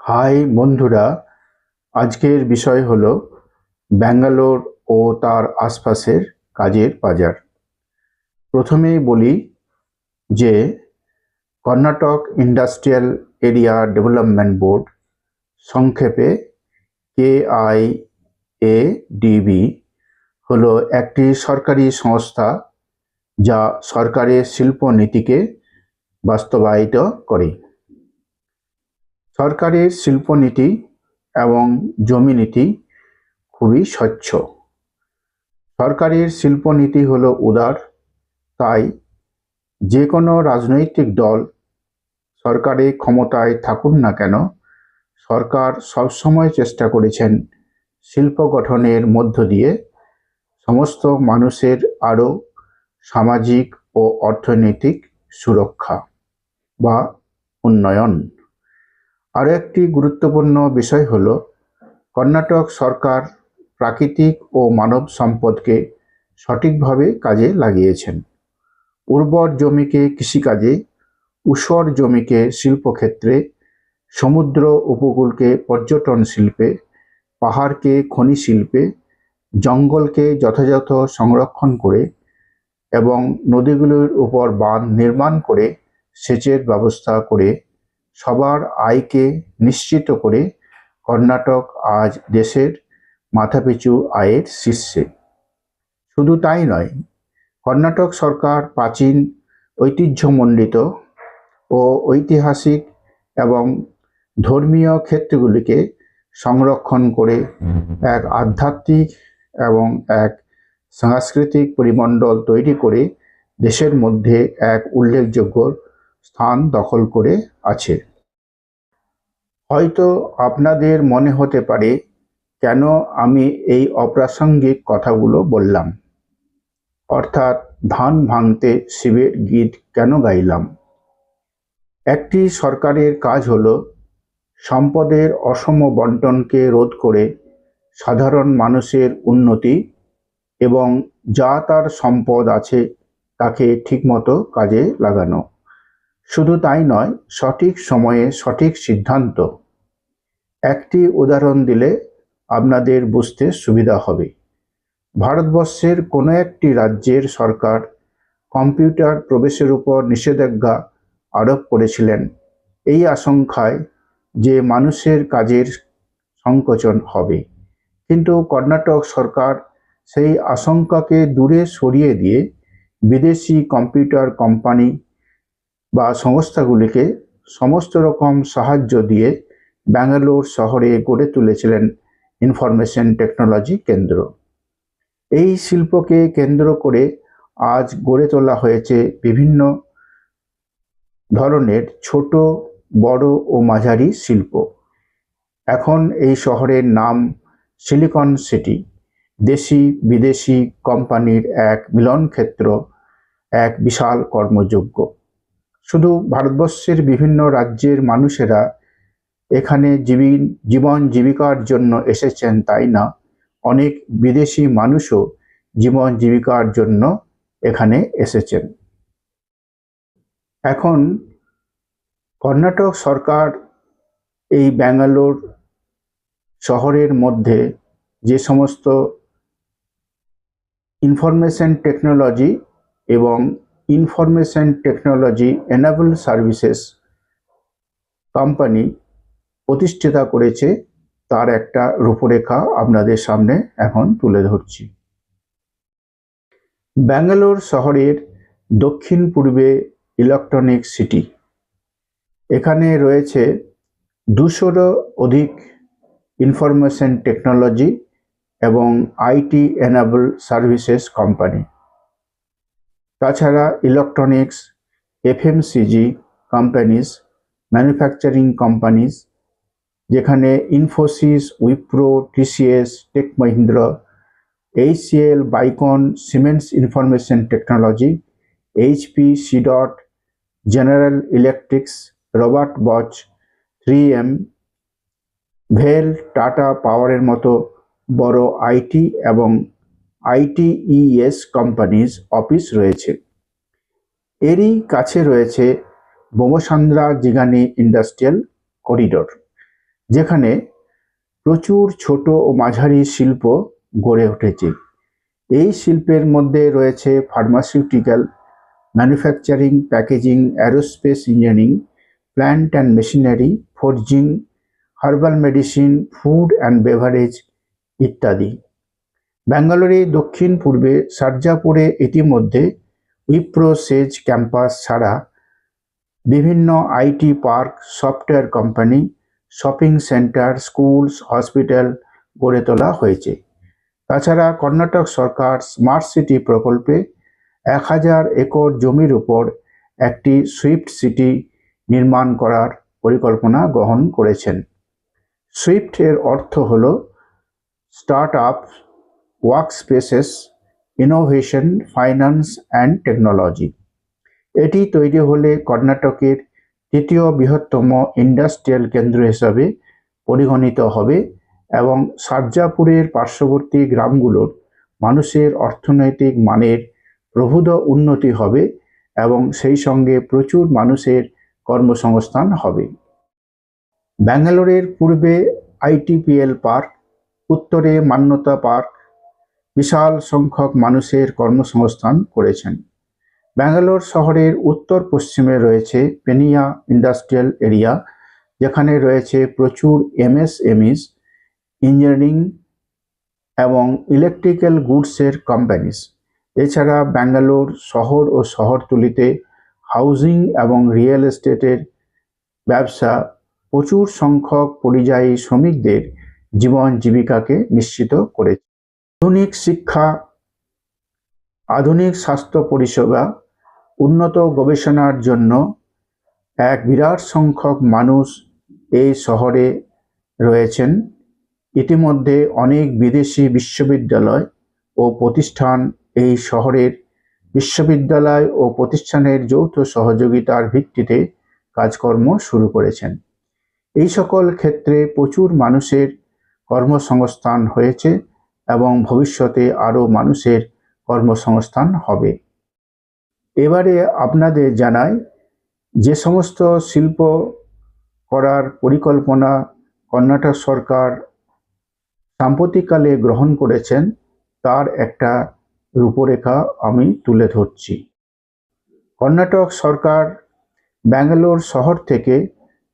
High বন্ধুরা, আজকের বিষয় হলো ব্যাঙ্গালোর ও তার আশপাশের কাজের বাজার। প্রথমেই বলি যে Karnataka industrial area development board, সংক্ষেপে KIADB, হলো একটি সরকারি সংস্থা যা সরকারের শিল্প নীতিকে বাস্তবায়িত করে। সরকারের শিল্পনীতি এবং জমি নীতি খুবই স্বচ্ছ। সরকারের শিল্পনীতি হলো উদার, তাই যে কোনো রাজনৈতিক দল সরকারে ক্ষমতায় থাকুন না কেন, সরকার সবসময় চেষ্টা করেছেন শিল্প গঠনের মধ্য দিয়ে সমস্ত মানুষের আরও সামাজিক ও অর্থনৈতিক সুরক্ষা বা উন্নয়ন। আরও একটি গুরুত্বপূর্ণ বিষয় হলো কর্ণাটক সরকার প্রাকৃতিক ও মানব সম্পদকে সঠিকভাবে কাজে লাগিয়েছেন। উর্বর জমিকে কৃষিকাজে, ঊষর জমিকে শিল্পক্ষেত্রে, সমুদ্র উপকূলকে পর্যটন শিল্পে, পাহাড়কে খনি শিল্পে, জঙ্গলকে যথাযথ সংরক্ষণ করে এবং নদীগুলোর উপর বাঁধ নির্মাণ করে সেচের ব্যবস্থা করে সবার আয়কে নিশ্চিত করে কর্ণাটক আজ দেশের মাথাপিছু আয়ের শীর্ষে। শুধু তাই নয়, কর্ণাটক সরকার প্রাচীন ঐতিহ্যমণ্ডিত ও ঐতিহাসিক এবং ধর্মীয় ক্ষেত্রগুলিকে সংরক্ষণ করে এক আধ্যাত্মিক এবং এক সাংস্কৃতিক পরিমণ্ডল তৈরি করে দেশের মধ্যে এক উল্লেখযোগ্য স্থান দখল করে আছে। হয়তো আপনাদের মনে হতে পারে, কেন আমি এই অপ্রাসঙ্গিক কথাগুলো বললাম, অর্থাৎ ধান ভাঙতে শিবের গীত কেন গাইলাম। একটি সরকারের কাজ হলো সম্পদের অসম বন্টনকে রোধ করে সাধারণ মানুষের উন্নতি এবং যা তার সম্পদ আছে তাকে ঠিকমতো কাজে লাগানো। শুধু তাই নয়, সঠিক সময়ে সঠিক সিদ্ধান্ত। একটি উদাহরণ দিলে আপনাদের বুঝতে সুবিধা হবে। ভারতবর্ষের কোনো একটি রাজ্যের সরকার কম্পিউটার প্রবেশের উপর নিষেধাজ্ঞা আরোপ করেছিলেন এই আশঙ্কায় যে মানুষের কাজের সংকোচন হবে, কিন্তু কর্ণাটক সরকার সেই আশঙ্কাকে দূরে সরিয়ে দিয়ে বিদেশি কম্পিউটার কোম্পানি বা সংস্থাগুলিকে সমস্ত রকম সাহায্য দিয়ে ব্যাঙ্গালোর শহরে গড়ে তুলেছিলেন ইনফরমেশন টেকনোলজি কেন্দ্র। এই শিল্পকে কেন্দ্র করে আজ গড়ে তোলা হয়েছে বিভিন্ন ধরনের ছোট, বড় ও মাঝারি শিল্প। এখন এই শহরের নাম সিলিকন সিটি, দেশি বিদেশি কোম্পানির এক মিলনক্ষেত্র, এক বিশাল কর্মযোগ্য। শুধু ভারতবর্ষের বিভিন্ন রাজ্যের মানুষেরা এখানে জীবন জীবিকার জন্য এসেছেন তাই না, অনেক বিদেশি মানুষও জীবন জীবিকার জন্য এখানে এসেছেন। এখন কর্ণাটক সরকার এই ব্যাঙ্গালোর শহরের মধ্যে যে সমস্ত ইনফরমেশন টেকনোলজি এবং information technology enable services company প্রতিষ্ঠিত করেছে, তার একটা রূপরেখা আপনাদের সামনে এখন তুলে ধরছি। ব্যাঙ্গালোর শহরের দক্ষিণ পূর্বে ইলেকট্রনিক সিটি। এখানে রয়েছে 200-রও অধিক ইনফরমেশন টেকনোলজি এবং আইটি এনেবল সার্ভিসেস কোম্পানি। তাছাড়া electronics, FMCG companies, manufacturing companies, যেখানে Infosys, Wipro, TCS, Tech Mahindra, HCL, Biocon, Siemens information technology, HP, CDOT, General Electrics, Robert Bosch, 3M, ভেল, টাটা পাওয়ারের মতো বড় আইটি এবং ITES কোম্পানিজ অফিস রয়েছে। এরই কাছে রয়েছে বোমসান্দ্রা জিগানি ইন্ডাস্ট্রিয়াল করিডোর, যেখানে প্রচুর ছোট ও মাঝারি শিল্প গড়ে উঠেছে। এই শিল্পের মধ্যে রয়েছে pharmaceutical, manufacturing, packaging, aerospace engineering, plant and machinery, forging, herbal medicine, food and beverage ইত্যাদি। ব্যাঙ্গালোরে দক্ষিণ পূর্বে সার্জাপুরে ইতিমধ্যে উইপ্রো সেজ ক্যাম্পাস ছাড়া বিভিন্ন IT park, software company, shopping centre, schools, hospital গড়ে তোলা হয়েছে। তাছাড়া কর্ণাটক সরকার স্মার্ট সিটি প্রকল্পে 1000 একর জমির উপর একটি সুইফট সিটি নির্মাণ করার পরিকল্পনা গ্রহণ করেছেন। সুইফট এর অর্থ হল startup, workspaces, innovation, finance and technology. এটি তৈরি হলে কর্ণাটকের তৃতীয় বৃহত্তম ইন্ডাস্ট্রিয়াল কেন্দ্র হিসাবে পরিগণিত হবে এবং সার্জাপুরের পার্শ্ববর্তী গ্রামগুলোর মানুষের অর্থনৈতিক মানের প্রভূত উন্নতি হবে এবং সেই সঙ্গে প্রচুর মানুষের কর্মসংস্থান হবে। ব্যাঙ্গালোরের পূর্বে আইটিপিএল পার্ক, উত্তরে মান্যতা পার্ক বিশাল সংখ্যক মানুষের কর্মসংস্থান করেছেন। ব্যাঙ্গালোর শহরের উত্তর পশ্চিমে রয়েছে পেনিয়া ইন্ডাস্ট্রিয়াল এরিয়া, যেখানে রয়েছে প্রচুর এমএসএমইস, ইঞ্জিনিয়ারিং এবং ইলেকট্রিক্যাল গুডসের কোম্পানিস। এছাড়া ব্যাঙ্গালোর শহর ও শহরতলিতে হাউজিং এবং রিয়েল এস্টেটের ব্যবসা প্রচুর সংখ্যক পরিযায়ী শ্রমিকদের জীবন জীবিকাকে নিশ্চিত করেছে। আধুনিক শিক্ষা, আধুনিক স্বাস্থ্য পরিষেবা, উন্নত গবেষণার জন্য এক বিরাট সংখ্যক মানুষ এই শহরে রয়েছেন। ইতিমধ্যে অনেক বিদেশি বিশ্ববিদ্যালয় ও প্রতিষ্ঠান এই শহরের বিশ্ববিদ্যালয় ও প্রতিষ্ঠানের যৌথ সহযোগিতার ভিত্তিতে কাজকর্ম শুরু করেছেন। এই সকল ক্ষেত্রে প্রচুর মানুষের কর্মসংস্থান হয়েছে এবং ভবিষ্যতে আরও মানুষের কর্মসংস্থান হবে। এবারে আপনাদের জানাই যে সমস্ত শিল্প করার পরিকল্পনা কর্ণাটক সরকার সাম্প্রতিককালে গ্রহণ করেছেন তার একটা রূপরেখা আমি তুলে ধরছি। কর্ণাটক সরকার ব্যাঙ্গালোর শহর থেকে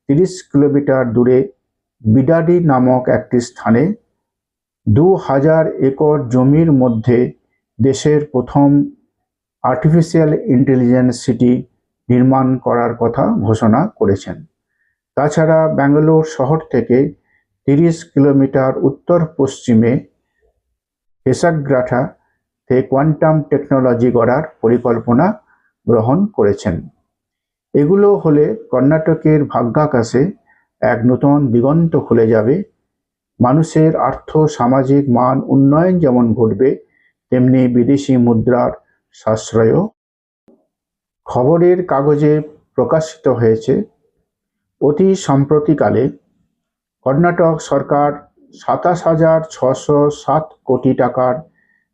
30 কিলোমিটার দূরে বিডাডি নামক একটি স্থানে 2000 একর জমির মধ্যে দেশের প্রথম আর্টিফিশিয়াল ইন্টেলিজেন্স সিটি নির্মাণ করার কথা ঘোষণা করেছেন। তাছাড়া ব্যাঙ্গালোর শহর থেকে 30 কিলোমিটার উত্তর পশ্চিমে হেসাগ্রাঠাতে কোয়ান্টাম টেকনোলজি গড়ার পরিকল্পনা গ্রহণ করেছেন। এগুলো হলে কর্ণাটকের ভাগ্যাকাশে এক নতুন দিগন্ত খুলে যাবে। মানুষের আর্থ সামাজিক মান উন্নয়ন যেমন ঘটবে, তেমনি বিদেশি মুদ্রার সাশ্রয়ও। খবরের কাগজে প্রকাশিত হয়েছে অতি সম্প্রতিকালে কর্ণাটক সরকার 27,607 কোটি টাকার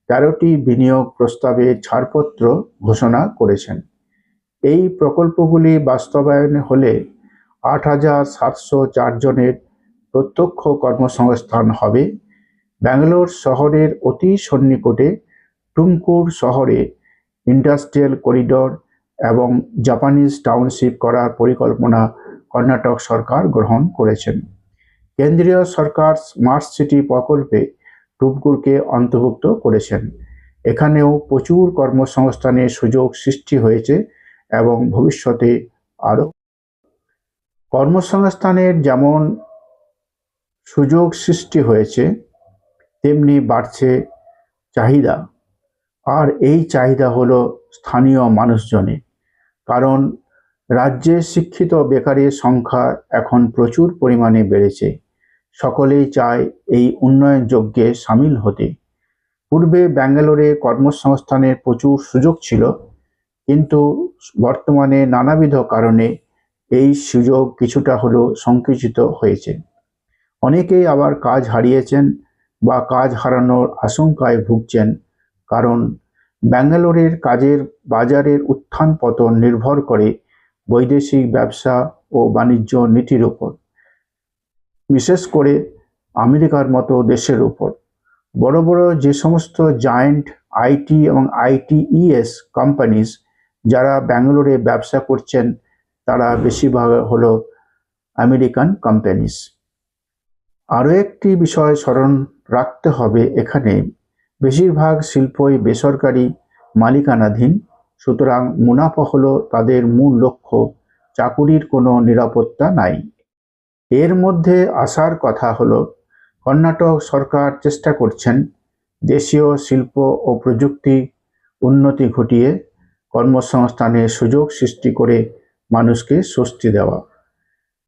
13টি বিনিয়োগ প্রস্তাবে ছাড়পত্র ঘোষণা করেছেন। এই প্রকল্পগুলি বাস্তবায়ন হলে 8,704 জনের প্রত্যক্ষ কর্মসংস্থান হবে। ব্যাঙ্গালোর শহরের অতি সন্নিকটে টুমকুর শহরে ইন্ডাস্ট্রিয়াল করিডর এবং জাপানিজ টাউনশিপ করার পরিকল্পনা কর্ণাটক সরকার গ্রহণ করেছেন। কেন্দ্রীয় সরকার স্মার্ট সিটি প্রকল্পে টুমকুরকে অন্তর্ভুক্ত করেছেন। এখানেও প্রচুর কর্মসংস্থানের সুযোগ সৃষ্টি হয়েছে এবং ভবিষ্যতে আরও কর্মসংস্থানের যেমন সুযোগ সৃষ্টি হয়েছে তেমনি বাড়ছে চাহিদা। আর এই চাহিদা হলো স্থানীয় মানুষজনের, কারণ রাজ্যে শিক্ষিত বেকারের সংখ্যা এখন প্রচুর পরিমাণে বেড়েছে। সকলেই চায় এই উন্নয়ন যজ্ঞে সামিল হতে। পূর্বে ব্যাঙ্গালোরে কর্মসংস্থানের প্রচুর সুযোগ ছিল, কিন্তু বর্তমানে নানাবিধ কারণে এই সুযোগ কিছুটা হলেও সংকুচিত হয়েছে। অনেকেই আবার কাজ হারিয়েছেন বা কাজ হারানোর আশঙ্কায় ভুগছেন, কারণ ব্যাঙ্গালোরের কাজের বাজারের উত্থান পতন নির্ভর করে বৈদেশিক ব্যবসা ও বাণিজ্য নীতির উপর। বিশেষ করে আমেরিকার মতো দেশের উপর। বড় বড় যে সমস্ত জায়ান্ট আইটি এবং আইটিইএস কোম্পানিজ যারা ব্যাঙ্গালোরে ব্যবসা করছেন তারা বেশিরভাগ হলো আমেরিকান কোম্পানিজ। আরও একটি বিষয় স্মরণ রাখতে হবে, এখানে বেশিরভাগ শিল্পই বেসরকারি মালিকানাধীন, সুতরাং মুনাফা হলো তাদের মূল লক্ষ্য, চাকুরির কোনো নিরাপত্তা নাই। এর মধ্যে আসার কথা হলো কর্ণাটক সরকার চেষ্টা করছেন দেশীয় শিল্প ও প্রযুক্তি উন্নতি ঘটিয়ে কর্মসংস্থানের সুযোগ সৃষ্টি করে মানুষকে স্বস্তি দেওয়া।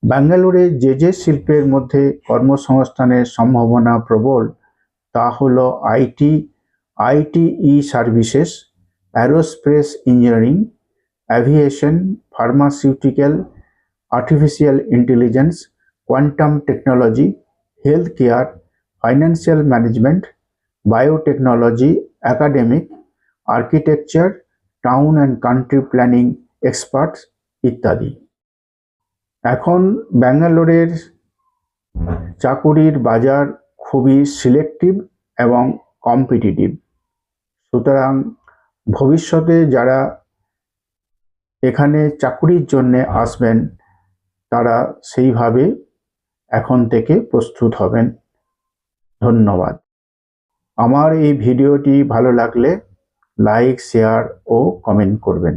ব্যাঙ্গালোরে যে শিল্পের মধ্যে কর্মসংস্থানের সম্ভাবনা প্রবল তা হলো ITE services, aerospace engineering, aviation, pharmaceutical, artificial intelligence, quantum technology, health care, financial management, biotechnology, academic, architecture, town and country planning experts ইত্যাদি। এখন ব্যাঙ্গালোরের চাকুরির বাজার খুবই সিলেক্টিভ এবং কম্পিটিটিভ, সুতরাং ভবিষ্যতে যারা এখানে চাকুরির জন্য আসবেন তারা সেইভাবে এখন থেকে প্রস্তুত হবেন। ধন্যবাদ। আমার এই ভিডিওটি ভালো লাগলে লাইক, শেয়ার ও কমেন্ট করবেন।